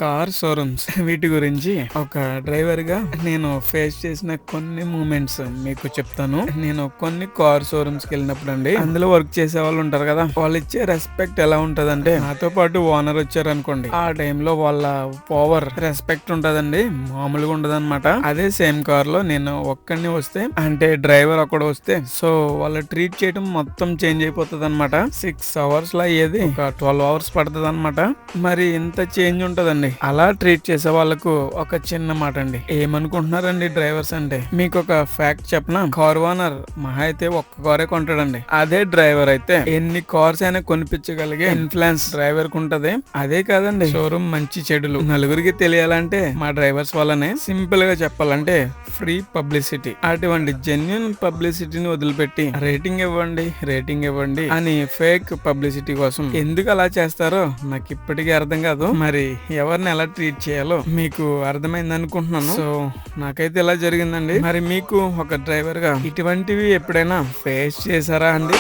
Car showrooms వీటి గురించి ఒక డ్రైవర్ గా నేను ఫేస్ చేసిన కొన్ని మూమెంట్స్ మీకు చెప్తాను. నేను కొన్ని కార్ షోరూమ్స్ కి వెళ్ళినప్పుడు అండి, అందులో వర్క్ చేసే వాళ్ళు ఉంటారు కదా, వాళ్ళు ఇచ్చే రెస్పెక్ట్ ఎలా ఉంటదంటే, నాతో పాటు ఓనర్ వచ్చారు అనుకోండి, ఆ టైంలో వాళ్ళ పవర్ రెస్పెక్ట్ ఉంటదండి, మామూలుగా ఉండదన్నమాట. అదే సేమ్ కార్ లో నేను ఒక్కడిని వస్తే, అంటే డ్రైవర్ అక్కడ వస్తే, సో వాళ్ళు ట్రీట్ చేయడం మొత్తం చేంజ్ అయిపోతుంది అనమాట. 6 hours లో అయ్యేది ఒక 12 hours పడుతుంది అనమాట. మరి ఇంత చేంజ్ ఉంటదండి. అలా ట్రీట్ చేసే వాళ్ళకు ఒక చిన్న మాట అండి, ఏమనుకుంటున్నారండి డ్రైవర్స్ అంటే? మీకు ఒక ఫ్యాక్ట్ చెప్పనా? కార్ ఓనర్ మహా అయితే ఒక్క కారే కొంటాడండి. అదే డ్రైవర్ అయితే ఎన్ని కార్స్ అయినా కొనిపించగలిగే ఇన్ఫ్లుయెన్స్ డ్రైవర్ కు ఉంటది. అదే కాదండి, షోరూమ్ మంచి చెడులు నలుగురికి తెలియాలంటే మా డ్రైవర్స్ వల్లనే. సింపుల్ గా చెప్పాలంటే ఫ్రీ పబ్లిసిటీ. అటువంటి జెన్యున్ పబ్లిసిటీని వదిలిపెట్టి రేటింగ్ ఇవ్వండి అని ఫేక్ పబ్లిసిటీ కోసం ఎందుకు అలా చేస్తారో నాకు ఇప్పటికీ అర్థం కాదు. మరి ఎవరిని ఎలా ట్రీట్ చేయాలో మీకు అర్థమైంది అనుకుంటున్నాను. సో నాకైతే ఇలా జరిగిందండి. మరి మీకు ఒక డ్రైవర్ గా ఇటువంటివి ఎప్పుడైనా ఫేస్ చేశారా అండి?